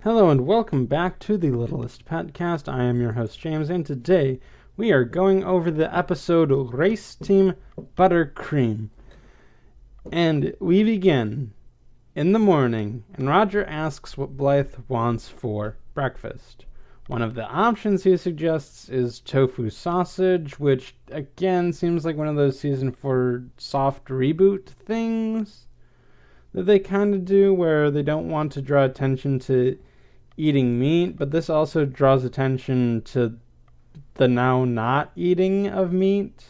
Hello and welcome back to the Littlest PetCast. I am your host James, and today we are going over the episode Race Team Buttercream. And we begin in the morning, and Roger asks what Blythe wants for breakfast. One of the options he suggests is tofu sausage, which again seems like one of those season 4 soft reboot things that they kind of do, where they don't want to draw attention to eating meat, but this also draws attention to the now not eating of meat.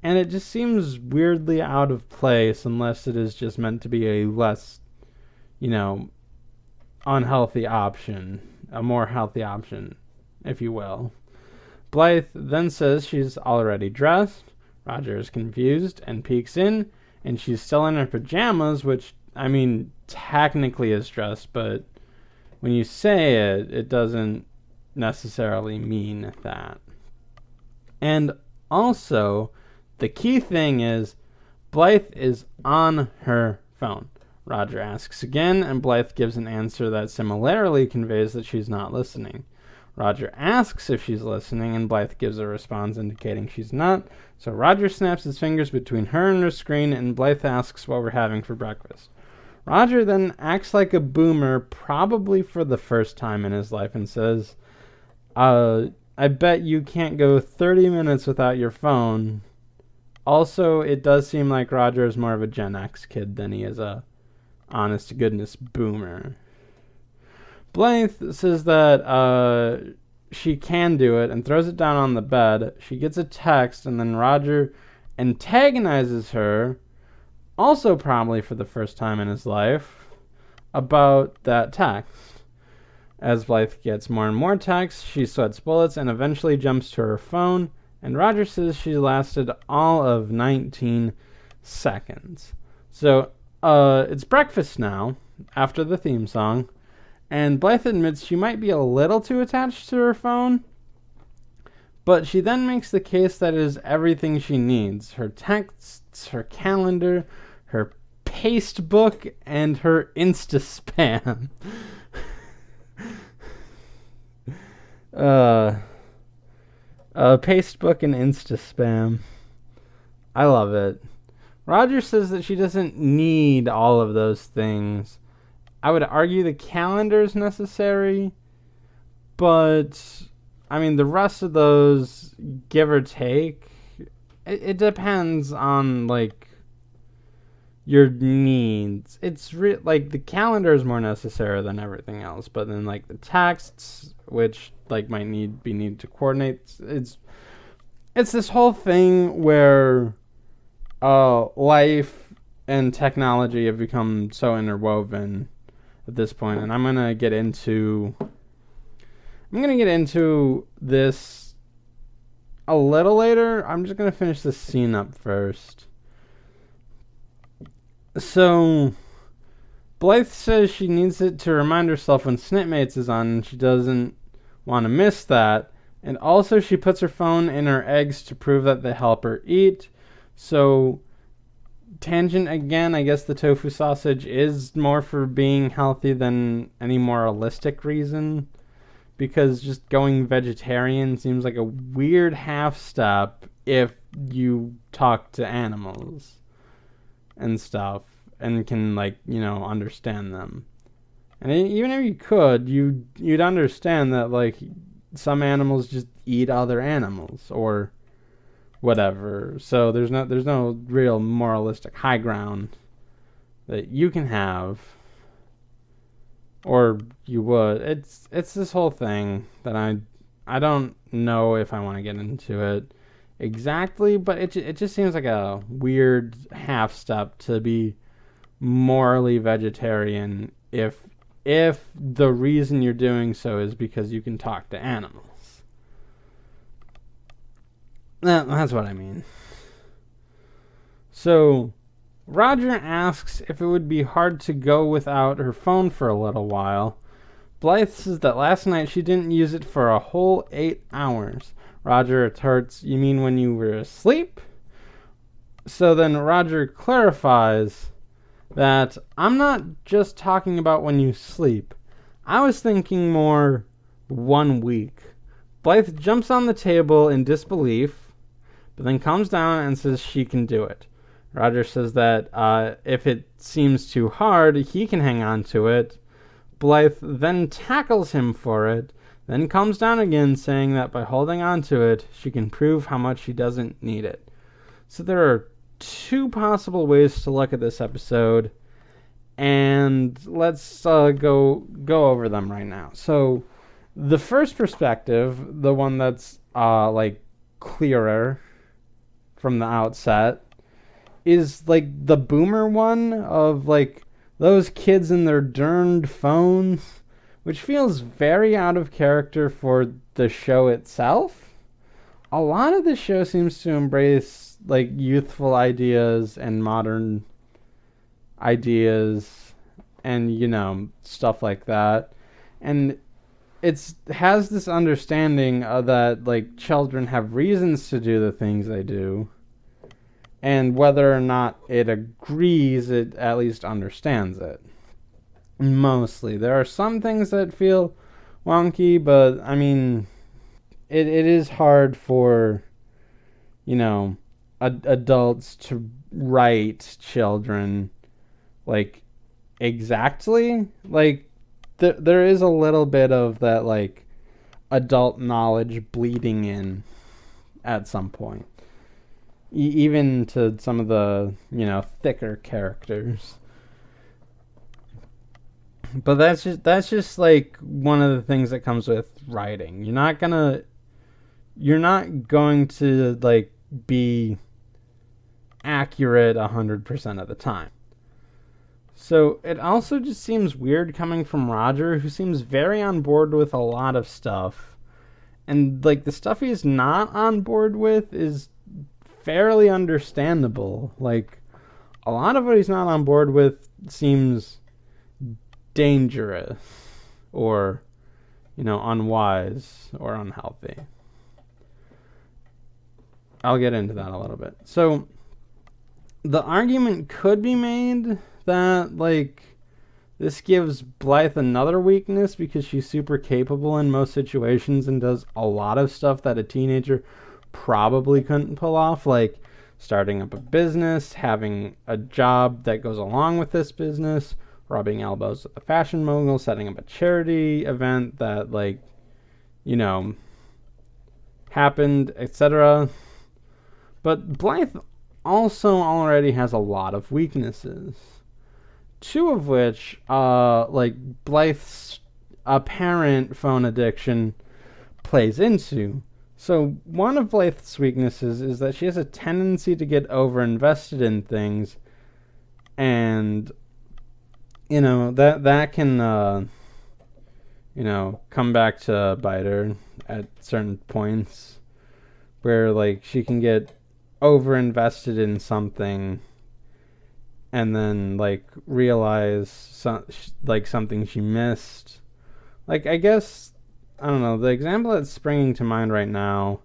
And it just seems weirdly out of place unless it is just meant to be a less, unhealthy option. A more healthy option, if you will. Blythe then says she's already dressed. Roger is confused and peeks in, and she's still in her pajamas, which, technically is dressed, but when you say it, it doesn't necessarily mean that. And also, the key thing is, Blythe is on her phone. Roger asks again, and Blythe gives an answer that similarly conveys that she's not listening. Roger asks if she's listening, and Blythe gives a response indicating she's not. So Roger snaps his fingers between her and her screen, and Blythe asks what we're having for breakfast. Roger then acts like a boomer, probably for the first time in his life, and says, I bet you can't go 30 minutes without your phone. Also, it does seem like Roger is more of a Gen X kid than he is a honest-to-goodness boomer. Blythe says that she can do it and throws it down on the bed. She gets a text, and then Roger antagonizes her, also probably for the first time in his life, about that text. As Blythe gets more and more texts, she sweats bullets and eventually jumps to her phone, and Roger says she lasted all of 19 seconds. So, it's breakfast now, after the theme song, and Blythe admits she might be a little too attached to her phone, but she then makes the case that it is everything she needs. Her texts, her calendar, her paste book, and her Insta-spam. Paste book and Insta-spam. I love it. Roger says that she doesn't need all of those things. I would argue the calendar is necessary, but the rest of those, give or take, it depends on your needs. It's the calendar is more necessary than everything else, but then the texts, which might be needed to coordinate, it's this whole thing where life and technology have become so interwoven at this point, and I'm gonna get into this a little later. I'm just gonna finish this scene up first. So Blythe says she needs it to remind herself when Snipmates is on, and she doesn't want to miss that. And also she puts her phone in her eggs to prove that they help her eat. So, tangent again, I guess the tofu sausage is more for being healthy than any moralistic reason, because just going vegetarian seems like a weird half step if you talk to animals and stuff and can understand them. And even if you could, you'd understand that some animals just eat other animals or whatever. So there's no real moralistic high ground that you can have, or you would. It's this whole thing that I don't know if I want to get into it exactly, but it just seems like a weird half step to be morally vegetarian if the reason you're doing so is because you can talk to animals. That's what I mean. So Roger asks if it would be hard to go without her phone for a little while. Blythe says that last night she didn't use it for a whole 8 hours. Roger retorts, "You mean when you were asleep?" So then Roger clarifies that I'm not just talking about when you sleep. I was thinking more 1 week. Blythe jumps on the table in disbelief, but then comes down and says she can do it. Roger says that if it seems too hard, he can hang on to it. Blythe then tackles him for it, then comes down again, saying that by holding on to it, she can prove how much she doesn't need it. So there are 2 possible ways to look at this episode, and let's go over them right now. So the first perspective, the one that's clearer from the outset, is like the boomer one of like those kids and their darned phones, which feels very out of character for the show itself. A lot of the show seems to embrace like youthful ideas and modern ideas and stuff like that, and it has this understanding that like children have reasons to do the things they do, and whether or not it agrees, it at least understands it. Mostly. There are some things that feel wonky, but I mean, it is hard for, adults to write children, like, exactly. Like, there is a little bit of that, like, adult knowledge bleeding in at some point. Even to some of the, thicker characters. But that's just like one of the things that comes with writing. You're not going to like be accurate 100% of the time. So it also just seems weird coming from Roger, who seems very on board with a lot of stuff. And like the stuff he's not on board with is fairly understandable. Like a lot of what he's not on board with seems dangerous or unwise or unhealthy. I'll get into that a little bit. So the argument could be made that like this gives Blythe another weakness because she's super capable in most situations and does a lot of stuff that a teenager probably couldn't pull off, like starting up a business, having a job that goes along with this business, rubbing elbows with a fashion mogul, setting up a charity event that happened, etc. But Blythe also already has a lot of weaknesses, 2 of which Blythe's apparent phone addiction plays into. So one of Blythe's weaknesses is that she has a tendency to get over-invested in things, and that can come back to bite her at certain points, where like she can get over-invested in something and then like realize something she missed. Like, I guess, I don't know, the example that's springing to mind right now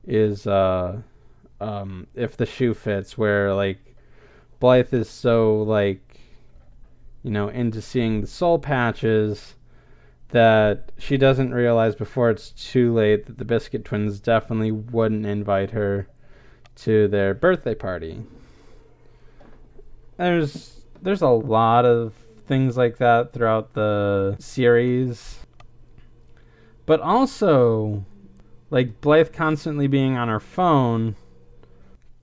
is If the Shoe Fits, where like Blythe is so like into seeing the soul patches that she doesn't realize before it's too late that the Biscuit Twins definitely wouldn't invite her to their birthday party. There's a lot of things like that throughout the series. But also, like, Blythe constantly being on her phone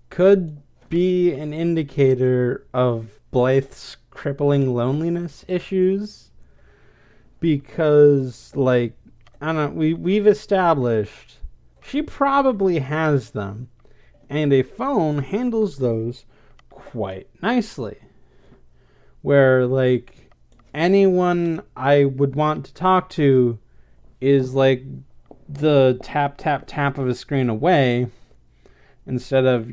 could be an indicator of Blythe's crippling loneliness issues. Because, like, I don't know, we've established she probably has them. And a phone handles those quite nicely. Where, like, anyone I would want to talk to is, like, the tap, tap, tap of a screen away, instead of,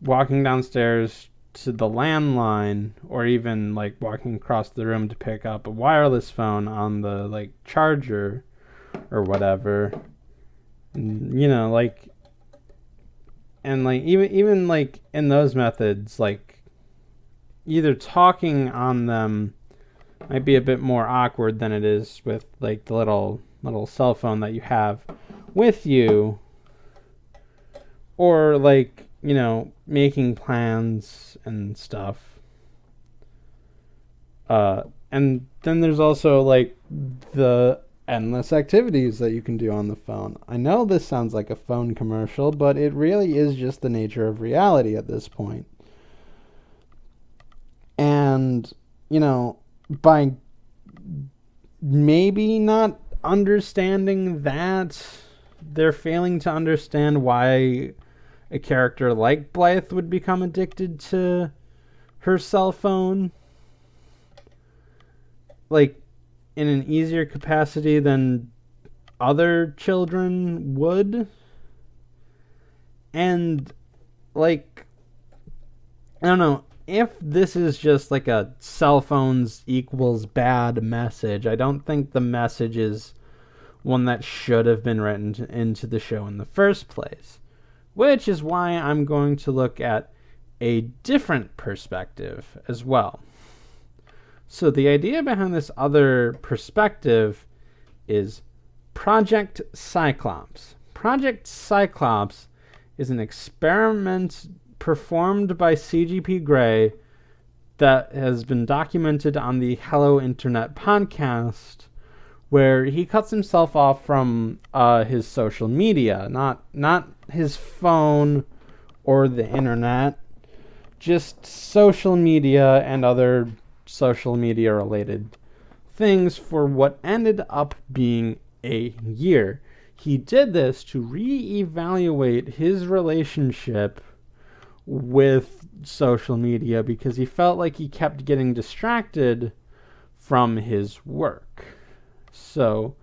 walking downstairs to the landline, or even, like, walking across the room to pick up a wireless phone on the, like, charger or whatever. Like, and, like, even like, in those methods, like, either talking on them might be a bit more awkward than it is with like the little cell phone that you have with you, or like, you know, making plans and stuff. And then there's also like the endless activities that you can do on the phone. I know this sounds like a phone commercial, but it really is just the nature of reality at this point. And, you know, by maybe not understanding that, they're failing to understand why a character like Blythe would become addicted to her cell phone, like, in an easier capacity than other children would. And, like, I don't know, if this is just like a cell phones equals bad message, I don't think the message is one that should have been written into the show in the first place. Which is why I'm going to look at a different perspective as well. So the idea behind this other perspective is Project Cyclops. Project Cyclops is an experiment performed by CGP Grey that has been documented on the Hello Internet podcast, where he cuts himself off from his social media, not his phone or the internet, just social media and other social media related things for what ended up being a year. He did this to reevaluate his relationship with social media because he felt like he kept getting distracted from his work. So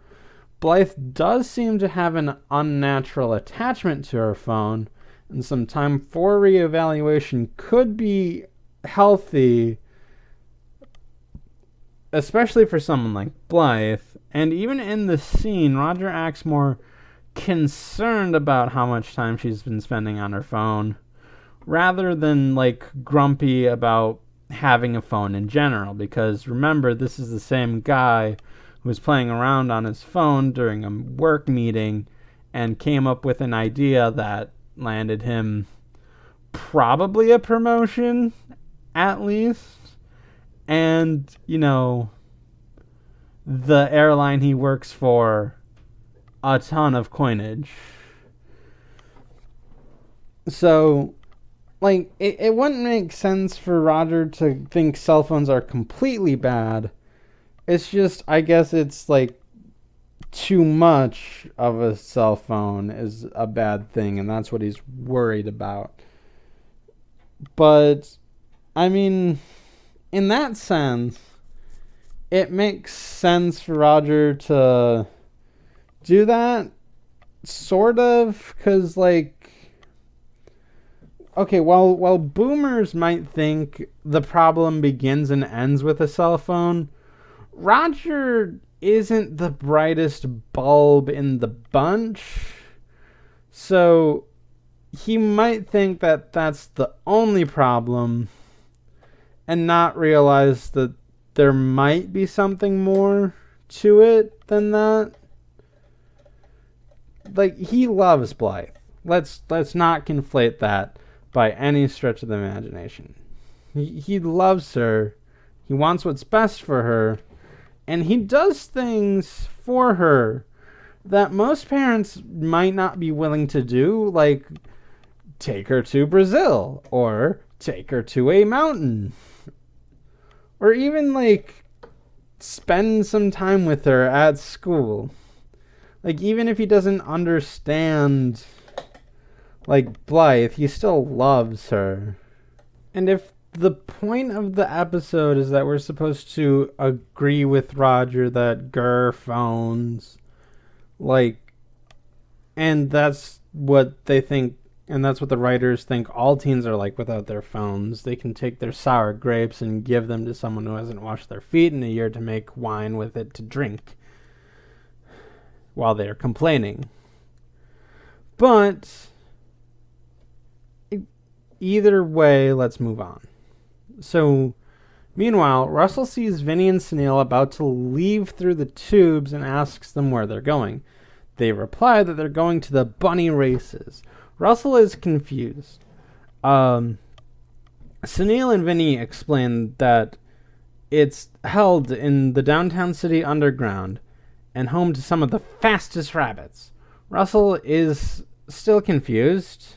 Blythe does seem to have an unnatural attachment to her phone, and some time for reevaluation could be healthy, especially for someone like Blythe. And even in the scene, Roger acts more concerned about how much time she's been spending on her phone, rather than like grumpy about having a phone in general. Because remember, this is the same guy who was playing around on his phone during a work meeting and came up with an idea that landed him probably a promotion, at least. And, you know, the airline he works for, a ton of coinage. So, like, it wouldn't make sense for Roger to think cell phones are completely bad. It's just, I guess it's like too much of a cell phone is a bad thing, and that's what he's worried about. But, I mean, in that sense, it makes sense for Roger to do that, sort of, because, like, okay, while boomers might think the problem begins and ends with a cell phone, Roger isn't the brightest bulb in the bunch, so he might think that that's the only problem and not realize that there might be something more to it than that. Like, he loves Blythe. Let's not conflate that by any stretch of the imagination. He loves her. He wants what's best for her. And he does things for her that most parents might not be willing to do, like take her to Brazil, or take her to a mountain, or even like spend some time with her at school. Like, even if he doesn't understand, like, Blythe, he still loves her. And if the point of the episode is that we're supposed to agree with Roger that grr phones, like, and that's what they think, and that's what the writers think all teens are like without their phones. They can take their sour grapes and give them to someone who hasn't washed their feet in a year to make wine with it to drink while they're complaining. But either way, let's move on. So Meanwhile, Russell sees Vinnie and Sunil about to leave through the tubes and asks them where they're going. They reply that they're going to the bunny races. Russell is confused. Sunil and Vinnie explain that it's held in the downtown city underground and home to some of the fastest rabbits. Russell is still confused.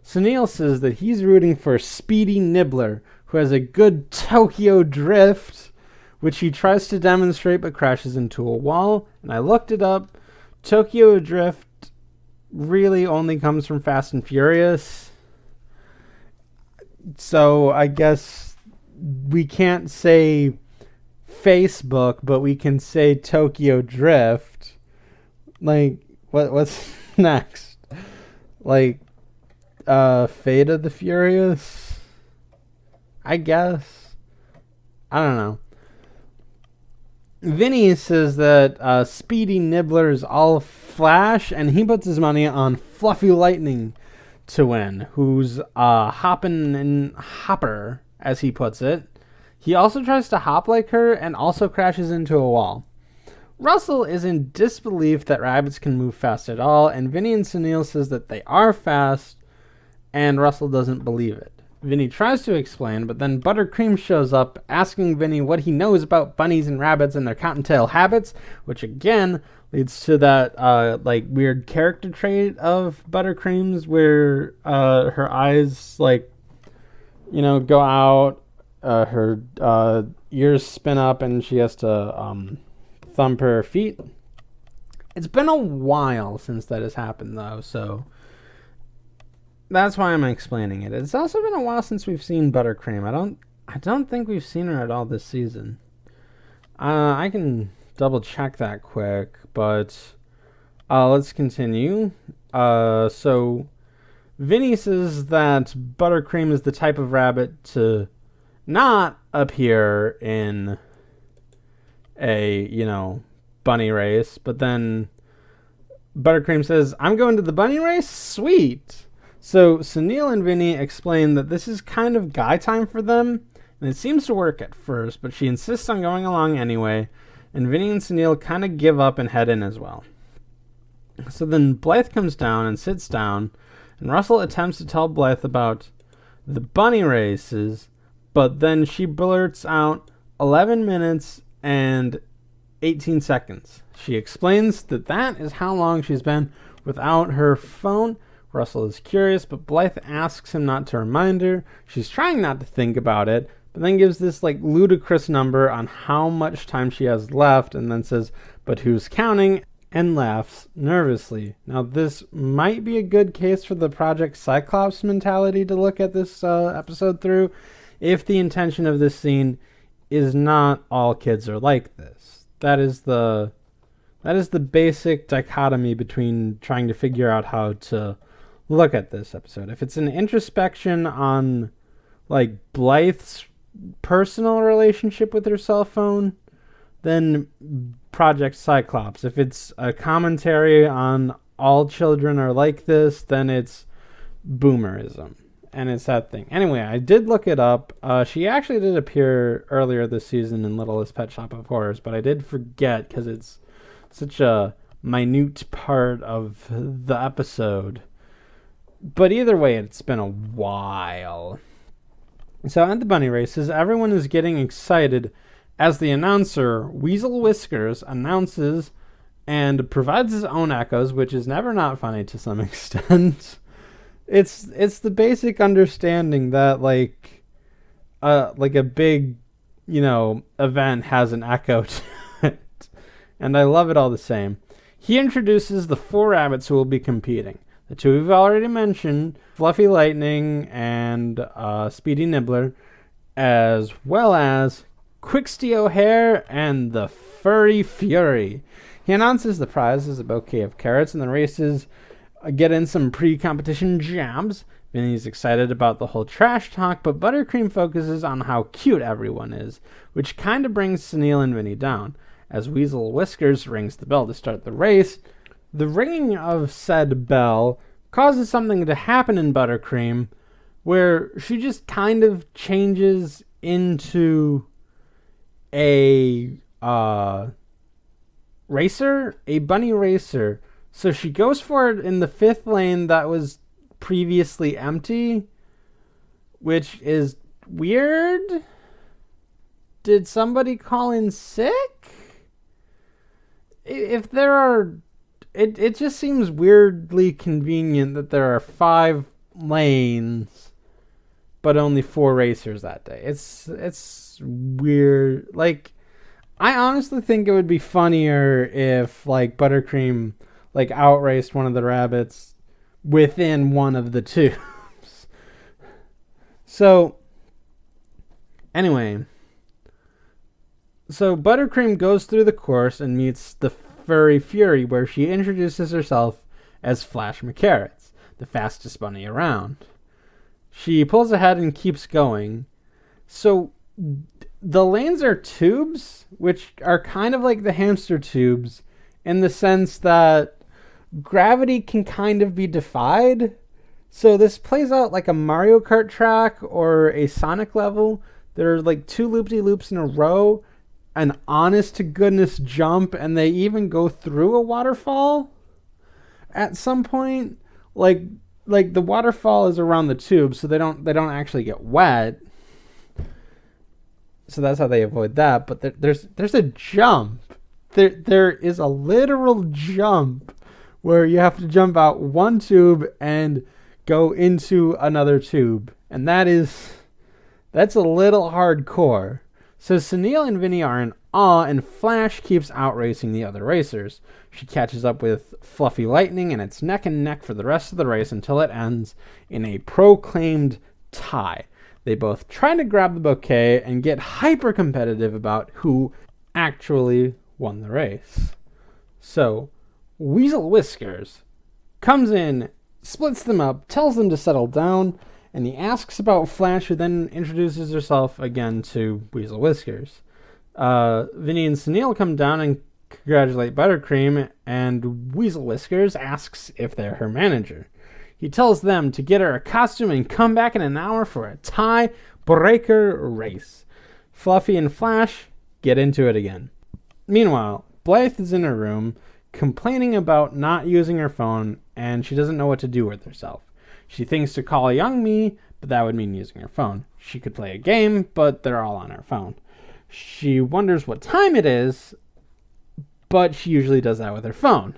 Sunil says that he's rooting for Speedy Nibbler, who has a good Tokyo drift, which he tries to demonstrate but crashes into a wall. And I looked it up. Tokyo drift really only comes from Fast and Furious. So I guess we can't say Facebook, but we can say Tokyo drift. Like, what's next? Like, Fate of the Furious? I guess. I don't know. Vinnie says that Speedy Nibbler is all Flash, and he puts his money on Fluffy Lightning to win, who's hoppin' and hopper, as he puts it. He also tries to hop like her and also crashes into a wall. Russell is in disbelief that rabbits can move fast at all, and Vinnie and Sunil says that they are fast, and Russell doesn't believe it. Vinnie tries to explain, but then Buttercream shows up asking Vinnie what he knows about bunnies and rabbits and their cottontail habits, which again leads to that weird character trait of Buttercream's where her eyes go out, her ears spin up, and she has to thump her feet. It's been a while since that has happened, though, so that's why I'm explaining it. It's also been a while since we've seen Buttercream. I don't think we've seen her at all this season. I can double check that quick, but let's continue. So Vinnie says that Buttercream is the type of rabbit to not appear in a, bunny race, but then Buttercream says, "I'm going to the bunny race? Sweet." So Sunil and Vinnie explain that this is kind of guy time for them, and it seems to work at first, but she insists on going along anyway, and Vinnie and Sunil kind of give up and head in as well. So then Blythe comes down and sits down, and Russell attempts to tell Blythe about the bunny races, but then she blurts out 11 minutes and 18 seconds. She explains that that is how long she's been without her phone. Russell is curious, but Blythe asks him not to remind her. She's trying not to think about it, but then gives this ludicrous number on how much time she has left, and then says, "But who's counting?" and laughs nervously. Now, this might be a good case for the Project Cyclops mentality to look at this episode through, if the intention of this scene is not all kids are like this. That is the basic dichotomy between trying to figure out how to look at this episode. If it's an introspection on Blythe's personal relationship with her cell phone, then Project Cyclops. If it's a commentary on all children are like this, then it's boomerism. And it's that thing. Anyway, I did look it up. She actually did appear earlier this season in Littlest Pet Shop of Horrors, but I did forget because it's such a minute part of the episode. But either way, it's been a while. So at the bunny races, everyone is getting excited as the announcer, Weasel Whiskers, announces and provides his own echoes, which is never not funny to some extent. It's the basic understanding that a big, event has an echo to it. And I love it all the same. He introduces the 4 rabbits who will be competing. The 2 we've already mentioned, Fluffy Lightning and Speedy Nibbler, as well as Quixty O'Hare and the Furry Fury. He announces the prize is a bouquet of carrots, and the races get in some pre-competition jabs. Vinny's excited about the whole trash talk, but Buttercream focuses on how cute everyone is, which kind of brings Sunil and Vinny down. As Weasel Whiskers rings the bell to start the race, the ringing of said bell causes something to happen in Buttercream, where she just kind of changes into a racer, a bunny racer. So she goes for it in the 5th lane that was previously empty, which is weird. Did somebody call in sick? If there are... It just seems weirdly convenient that there are 5 lanes, but only 4 racers that day. It's weird. Like, I honestly think it would be funnier if, like, Buttercream, like, outraced one of the rabbits within one of the tubes. So, anyway. So, Buttercream goes through the course and meets the Furry Fury, where she introduces herself as Flash McCarrot, the fastest bunny around. She pulls ahead and keeps going. So, the lanes are tubes, which are kind of like the hamster tubes, in the sense that gravity can kind of be defied. So this plays out like a Mario Kart track or a Sonic level. There are like 2 loop-de-loops in a row, an honest-to-goodness jump, and they even go through a waterfall at some point. Like the waterfall is around the tube, so they don't actually get wet. So that's how they avoid that. But there's a jump. There is a literal jump where you have to jump out one tube and go into another tube, and that's a little hardcore. So Sunil and Vinnie are in awe, and Flash keeps outracing the other racers. She catches up with Fluffy Lightning, and it's neck and neck for the rest of the race until it ends in a proclaimed tie. They both try to grab the bouquet and get hyper-competitive about who actually won the race. So, Weasel Whiskers comes in, splits them up, tells them to settle down, and he asks about Flash, who then introduces herself again to Weasel Whiskers. Vinnie and Sunil come down and congratulate Buttercream, and Weasel Whiskers asks if they're her manager. He tells them to get her a costume and come back in an hour for a tie-breaker race. Fluffy and Flash get into it again. Meanwhile, Blythe is in her room, complaining about not using her phone, and she doesn't know what to do with herself. She thinks to call young me, but that would mean using her phone. She could play a game, but they're all on her phone. She wonders what time it is, but she usually does that with her phone.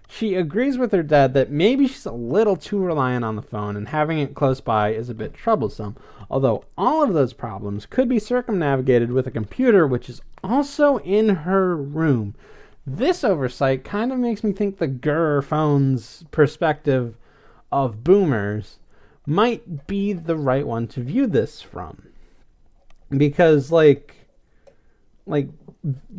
She agrees with her dad that maybe she's a little too reliant on the phone, and having it close by is a bit troublesome, although all of those problems could be circumnavigated with a computer, which is also in her room. This oversight kind of makes me think the Grr phone's perspective of boomers might be the right one to view this from. Because, like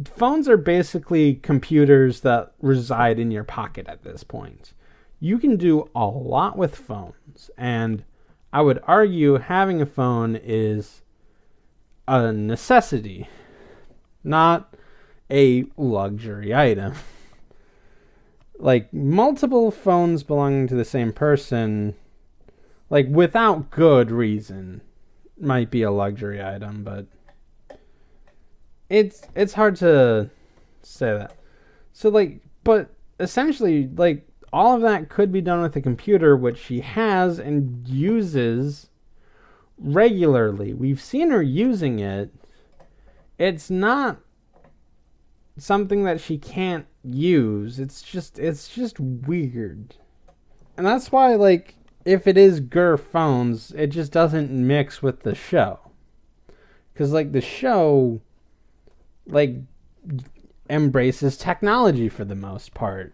phones are basically computers that reside in your pocket at this point. You can do a lot with phones, and I would argue having a phone is a necessity, not a luxury item. Like, multiple phones belonging to the same person, like, without good reason, might be a luxury item, but it's hard to say that. So, like, but essentially, like, all of that could be done with a computer, which she has and uses regularly. We've seen her using it. It's not something that she can't use. It's just weird. And that's why, like, if it is Grr phones, it just doesn't mix with the show. Because, like, the show, like, embraces technology for the most part.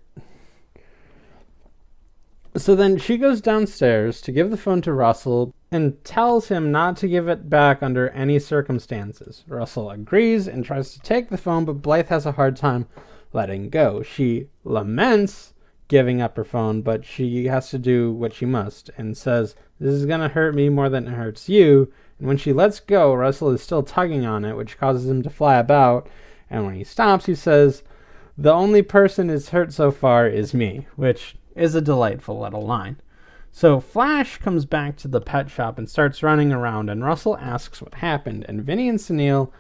So then she goes downstairs to give the phone to Russell and tells him not to give it back under any circumstances. Russell agrees and tries to take the phone, but Blythe has a hard time letting go. She laments giving up her phone, but she has to do what she must and says, "This is going to hurt me more than it hurts you." And when she lets go, Russell is still tugging on it, which causes him to fly about. And when he stops, he says, "The only person is hurt so far is me," which is a delightful little line. So Flash comes back to the pet shop and starts running around, and Russell asks what happened, and Vinnie and Sunil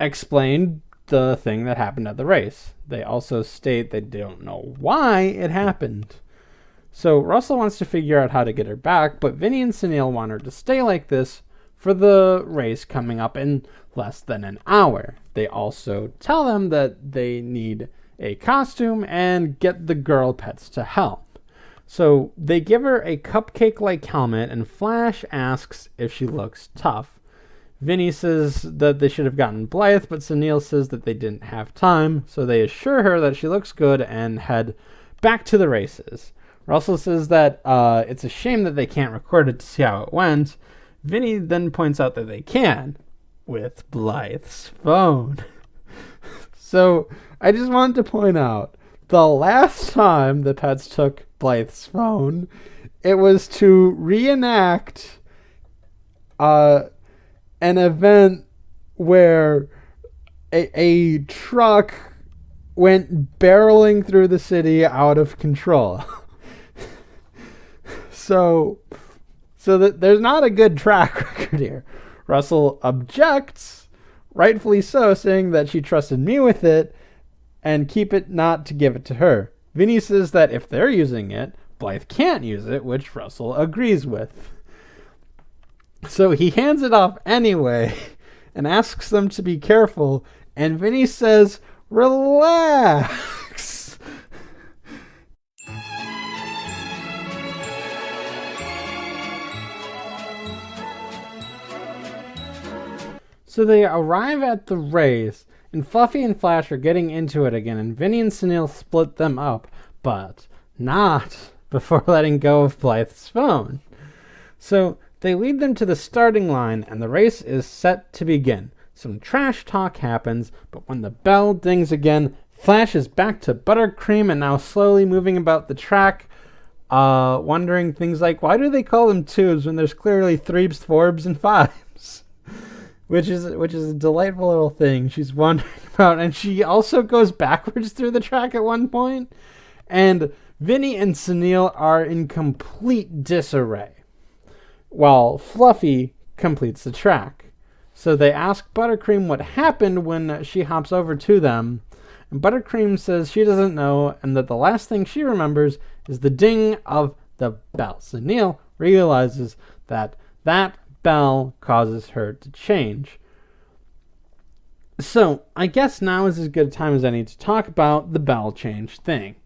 explain the thing that happened at the race. They also state they don't know why it happened. So Russell wants to figure out how to get her back, but Vinnie and Sunil want her to stay like this for the race coming up in less than an hour. They also tell them that they need a costume and get the girl pets to help. So they give her a cupcake-like helmet, and Flash asks if she looks tough. Vinnie says that they should have gotten Blythe, but Sunil says that they didn't have time, so they assure her that she looks good and head back to the races. Russell says that it's a shame that they can't record it to see how it went. Vinnie then points out that they can, with Blythe's phone. So I just wanted to point out, the last time the pets took Blythe's phone, it was to reenact an event where a truck went barreling through the city out of control. So that there's not a good track record here. Russell objects, rightfully so, saying that she trusted me with it and keep it not to give it to her. Vinnie says that if they're using it, Blythe can't use it, which Russell agrees with. So he hands it off anyway and asks them to be careful, and Vinnie says, "Relax." So they arrive at the race, and Fluffy and Flash are getting into it again, and Vinnie and Sunil split them up, but not before letting go of Blythe's phone. So they lead them to the starting line, and the race is set to begin. Some trash talk happens, but when the bell dings again, Flash is back to Buttercream and now slowly moving about the track, wondering things like, why do they call them tubes when there's clearly 3s, 4s, and 5s? Which is a delightful little thing she's wondering about. And she also goes backwards through the track at one point. And Vinnie and Sunil are in complete disarray, while Fluffy completes the track. So they ask Buttercream what happened when she hops over to them. And Buttercream says she doesn't know, and that the last thing she remembers is the ding of the bell. Sunil realizes that bell causes her to change. So I guess now is as good a time as any to talk about the bell change thing.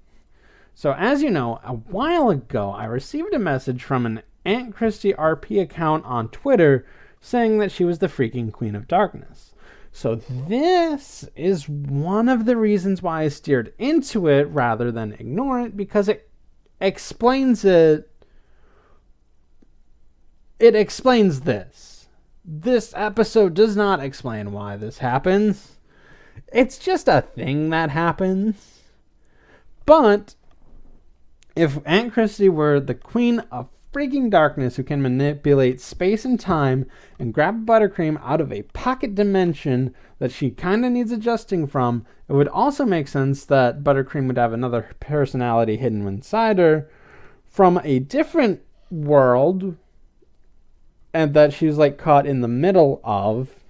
So as you know, a while ago I received a message from an Aunt Christie RP account on Twitter saying that she was the freaking Queen of Darkness. So this is one of the reasons why I steered into it rather than ignore it, because it explains it. It explains this. This episode does not explain why this happens. It's just a thing that happens. But if Aunt Christie were the Queen of freaking Darkness who can manipulate space and time and grab Buttercream out of a pocket dimension that she kind of needs adjusting from, it would also make sense that Buttercream would have another personality hidden inside her from a different world, and that she's like caught in the middle of,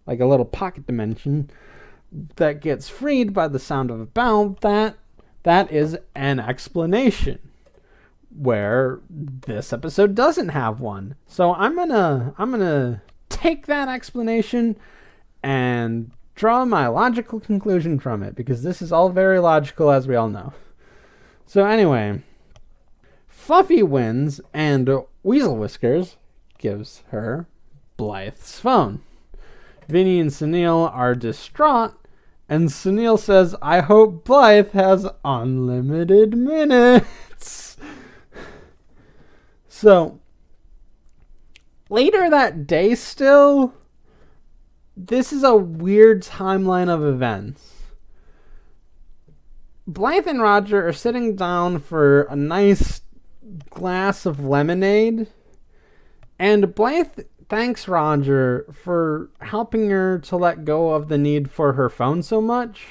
like a little pocket dimension that gets freed by the sound of a bell. That is an explanation where this episode doesn't have one. So I'm gonna take that explanation and draw my logical conclusion from it, because this is all very logical, as we all know. So anyway, Fluffy wins, and Weasel Whiskers gives her Blythe's phone. Vinnie and Sunil are distraught, and Sunil says, "I hope Blythe has unlimited minutes." So, later that day still, this is a weird timeline of events. Blythe and Roger are sitting down for a nice glass of lemonade, and Blythe thanks Roger for helping her to let go of the need for her phone so much.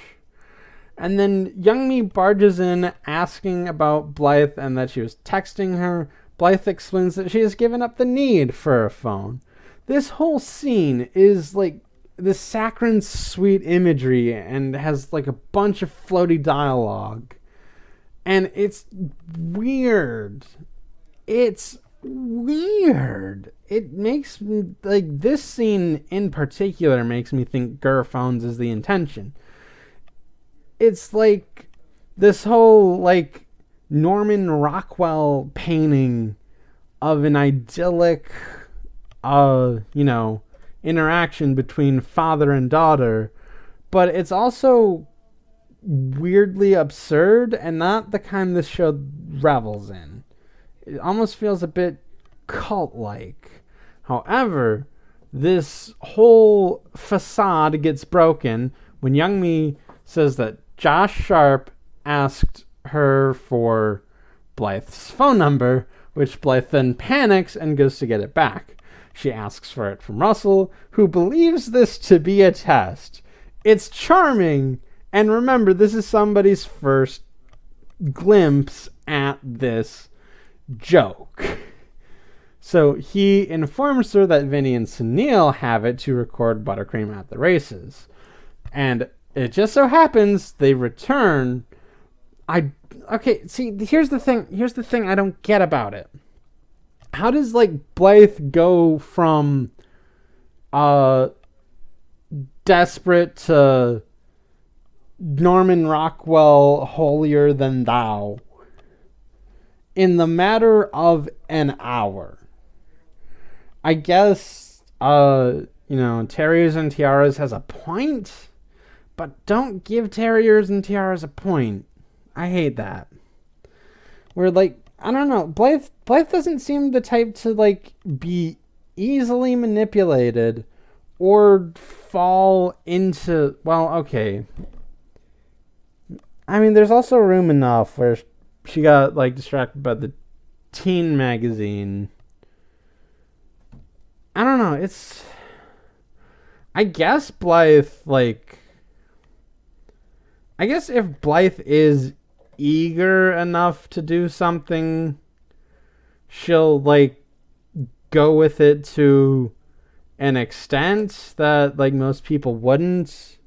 And then Young Me barges in asking about Blythe and that she was texting her, Blythe explains that she has given up the need for a phone. This whole scene is like this saccharine sweet imagery and has like a bunch of floaty dialogue. And it's weird. It's weird. It makes me, like, this scene in particular makes me think phones is the intention. It's like this whole, like, Norman Rockwell painting of an idyllic, interaction between father and daughter, but it's also weirdly absurd and not the kind this show revels in. It almost feels a bit cult-like. However, this whole facade gets broken when Youngmi says that Josh Sharp asked her for Blythe's phone number, which Blythe then panics and goes to get it back. She asks for it from Russell, who believes this to be a test. It's charming, and remember, this is somebody's first glimpse at this joke. So he informs her that Vinnie and Sunil have it to record Buttercream at the races. And it just so happens they return. Here's the thing I don't get about it. How does, like, Blythe go from desperate to Norman Rockwell holier than thou in the matter of an hour? I guess, Terriers and Tiaras has a point, but don't give Terriers and Tiaras a point. I hate that. Where, like, I don't know, Blythe doesn't seem the type to, like, be easily manipulated or fall into, well, okay. I mean, there's also room enough where she got, like, distracted by the teen magazine. I don't know, I guess if Blythe is eager enough to do something, she'll, like, go with it to an extent that, like, most people wouldn't.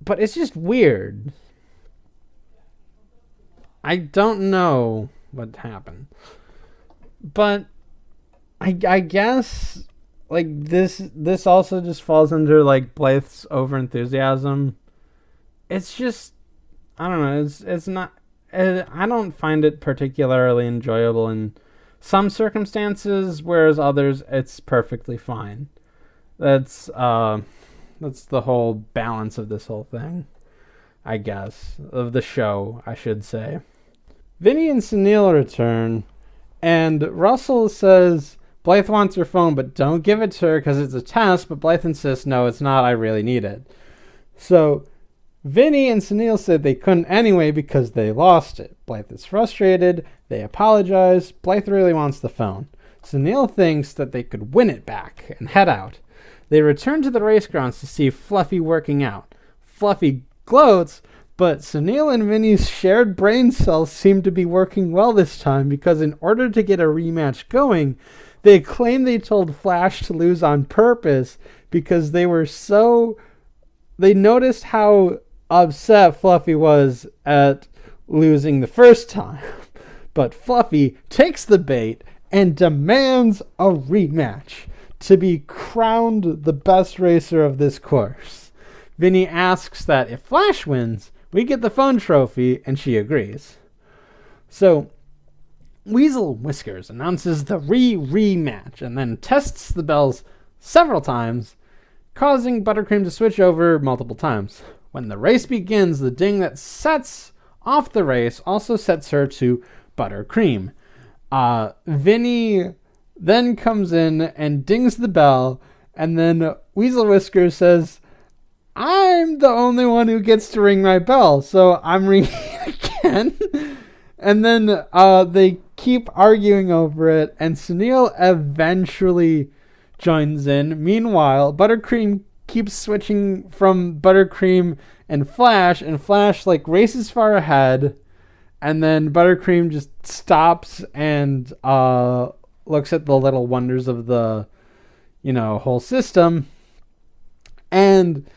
But it's just weird. I don't know what happened. But I guess, like, this also just falls under, like, Blythe's overenthusiasm. It's just, I don't know, it's not, I don't find it particularly enjoyable in some circumstances, whereas others, it's perfectly fine. That's the whole balance of this whole thing, I guess, of the show, I should say. Vinnie and Sunil return, and Russell says Blythe wants her phone, but don't give it to her because it's a test, but Blythe insists, no, it's not, I really need it. So Vinnie and Sunil said they couldn't anyway because they lost it. Blythe is frustrated. They apologize. Blythe really wants the phone. Sunil thinks that they could win it back and head out. They return to the race grounds to see Fluffy working out. Fluffy gloats, but Sunil and Vinnie's shared brain cells seem to be working well this time because in order to get a rematch going, they claim they told Flash to lose on purpose because they noticed how upset Fluffy was at losing the first time. But Fluffy takes the bait and demands a rematch to be crowned the best racer of this course. Vinnie asks that if Flash wins, we get the phone trophy, and she agrees. So Weasel Whiskers announces the rematch and then tests the bells several times, causing Buttercream to switch over multiple times. When the race begins, the ding that sets off the race also sets her to Buttercream. Vinnie then comes in and dings the bell, and then Weasel Whiskers says, I'm the only one who gets to ring my bell, so I'm ringing it again. And then they keep arguing over it, and Sunil eventually joins in. Meanwhile, Buttercream keeps switching from Buttercream and Flash like races far ahead, And then Buttercream just stops and looks at the little wonders of the, whole system. And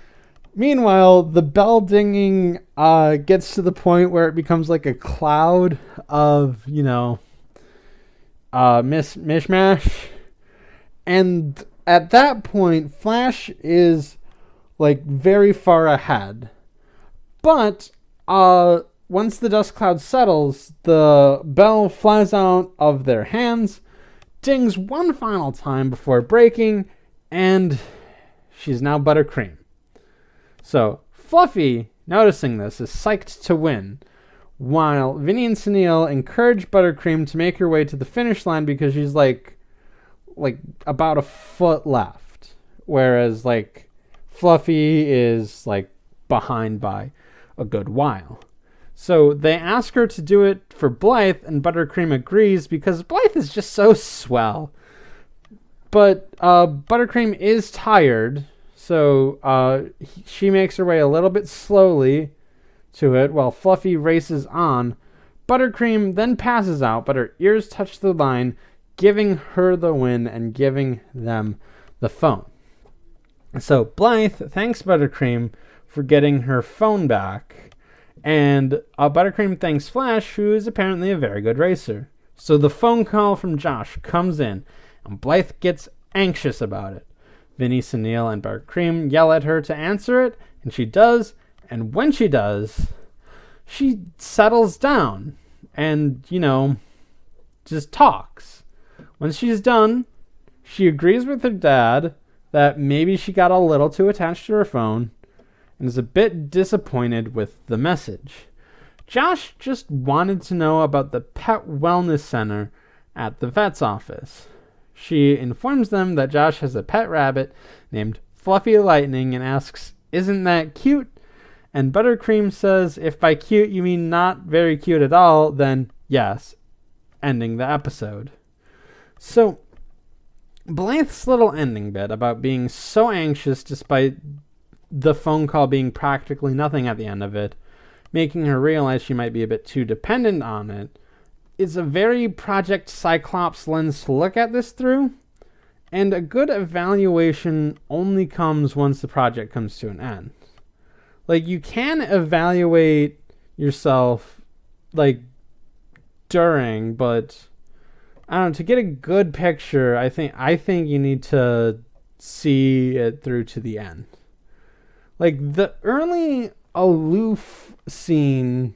meanwhile, the bell dinging gets to the point where it becomes like a cloud of, mishmash. And at that point, Flash is like very far ahead. But once the dust cloud settles, the bell flies out of their hands, dings one final time before breaking, and she's now Buttercream. So Fluffy, noticing this, is psyched to win, while Vinnie and Sunil encourage Buttercream to make her way to the finish line because she's like about a foot left, whereas like Fluffy is like behind by a good while. So they ask her to do it for Blythe, and Buttercream agrees because Blythe is just so swell. But Buttercream is tired, so she makes her way a little bit slowly to it while Fluffy races on. Buttercream then passes out, but her ears touch the line, giving her the win and giving them the phone. So Blythe thanks Buttercream for getting her phone back, and Buttercream thanks Flash, who is apparently a very good racer. So the phone call from Josh comes in, and Blythe gets anxious about it. Vinnie, Sunil, and Buttercream yell at her to answer it, and she does, and when she does, she settles down and, just talks. When she's done, she agrees with her dad that maybe she got a little too attached to her phone, and is a bit disappointed with the message. Josh just wanted to know about the pet wellness center at the vet's office. She informs them that Josh has a pet rabbit named Fluffy Lightning and asks, "Isn't that cute?" And Buttercream says, if by cute you mean not very cute at all, then yes, ending the episode. So Blythe's little ending bit about being so anxious despite the phone call being practically nothing at the end of it, making her realize she might be a bit too dependent on it, is a very Project Cyclops lens to look at this through, and a good evaluation only comes once the project comes to an end. Like, you can evaluate yourself, like, during, but I don't know, to get a good picture, I think you need to see it through to the end. Like, the early aloof scene,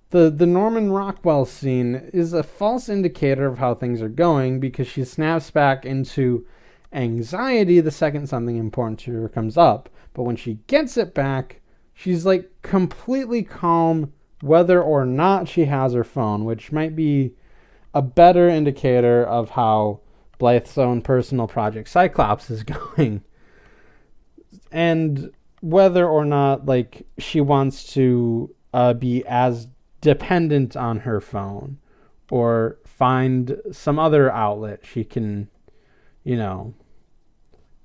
the Norman Rockwell scene, is a false indicator of how things are going because she snaps back into anxiety the second something important to her comes up. But when she gets it back, she's like completely calm whether or not she has her phone, which might be a better indicator of how Blythe's own personal Project Cyclops is going. And whether or not like she wants to be as dependent on her phone or find some other outlet she can,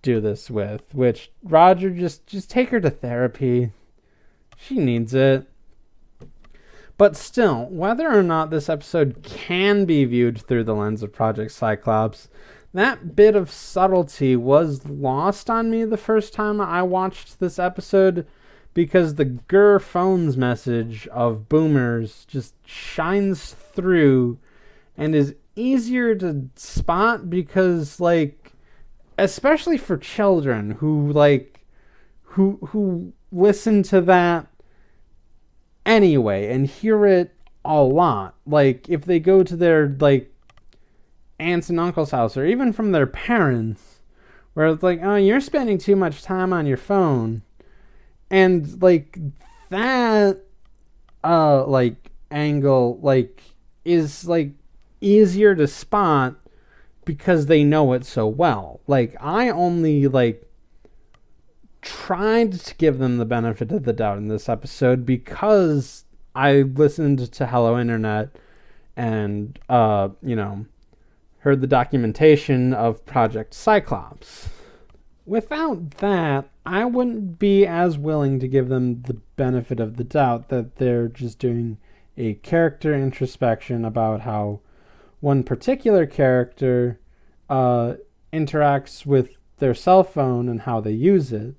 do this with, which Roger just take her to therapy. She needs it. But still, whether or not this episode can be viewed through the lens of Project Cyclops, that bit of subtlety was lost on me the first time I watched this episode because the Gur Phones message of Boomers just shines through and is easier to spot because, like, especially for children who listen to that anyway and hear it a lot. Like, if they go to their, like, aunts and uncle's house, or even from their parents, where it's like, oh, you're spending too much time on your phone. And, like, that, like, angle, like, is, like, easier to spot because they know it so well. Like, I only, like, tried to give them the benefit of the doubt in this episode because I listened to Hello Internet and, heard the documentation of Project Cyclops. Without that, I wouldn't be as willing to give them the benefit of the doubt that they're just doing a character introspection about how one particular character interacts with their cell phone and how they use it.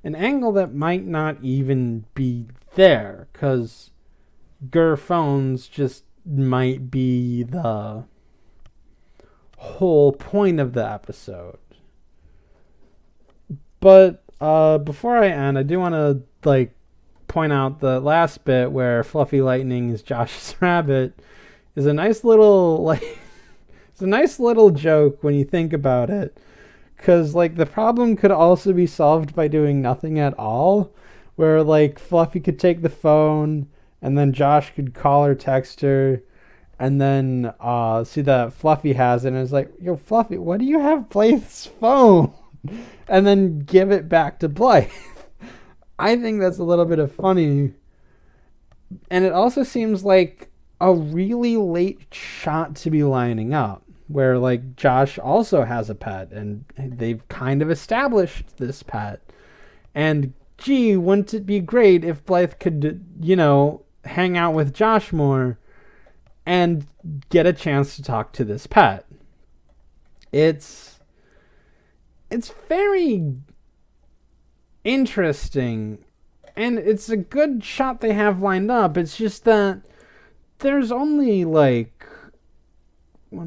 An angle that might not even be there, because phones just might be the whole point of the episode. But before I end, I do want to point out the last bit where Fluffy Lightning is Josh's rabbit is a nice little it's a nice little joke when you think about it, because the problem could also be solved by doing nothing at all, where Fluffy could take the phone and then Josh could call or text her, and then see that Fluffy has it, and it's like, yo, Fluffy, what do you have Blythe's phone? And then give it back to Blythe. I think that's a little bit of funny. And it also seems like a really late shot to be lining up, where Josh also has a pet and they've kind of established this pet. And gee, wouldn't it be great if Blythe could, hang out with Josh more and get a chance to talk to this pet. It's very interesting, and it's a good shot they have lined up. It's just that there's only 1, 2,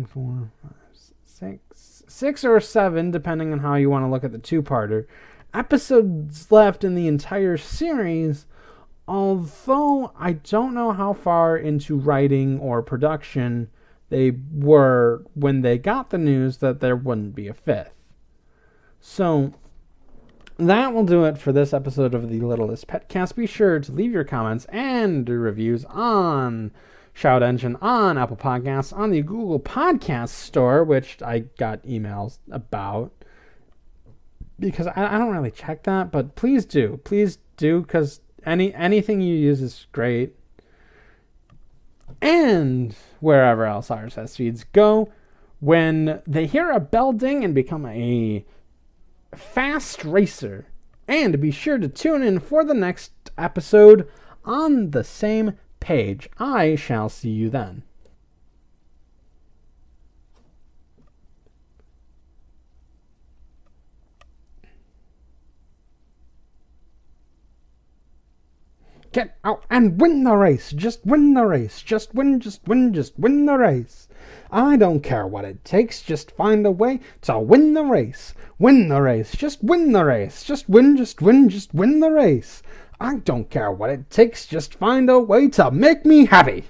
3, 4, 5, 6 or 7, depending on how you want to look at the two-parter, episodes left in the entire series, although I don't know how far into writing or production they were when they got the news that there wouldn't be a 5th. So that will do it for this episode of the Littlest PetCast. Be sure to leave your comments and reviews on Shout Engine, on Apple Podcasts, on the Google Podcast Store, which I got emails about, because I don't really check that, but please do, because anything you use is great. And wherever else RSS feeds go, when they hear a bell ding and become a fast racer. And be sure to tune in for the next episode on the same page. I shall see you then. Get out and win the race. Just win the race. Just win the race. I don't care what it takes. Just find a way to win the race. Win the race. Just win the race. Just win the race. I don't care what it takes. Just find a way to make me happy.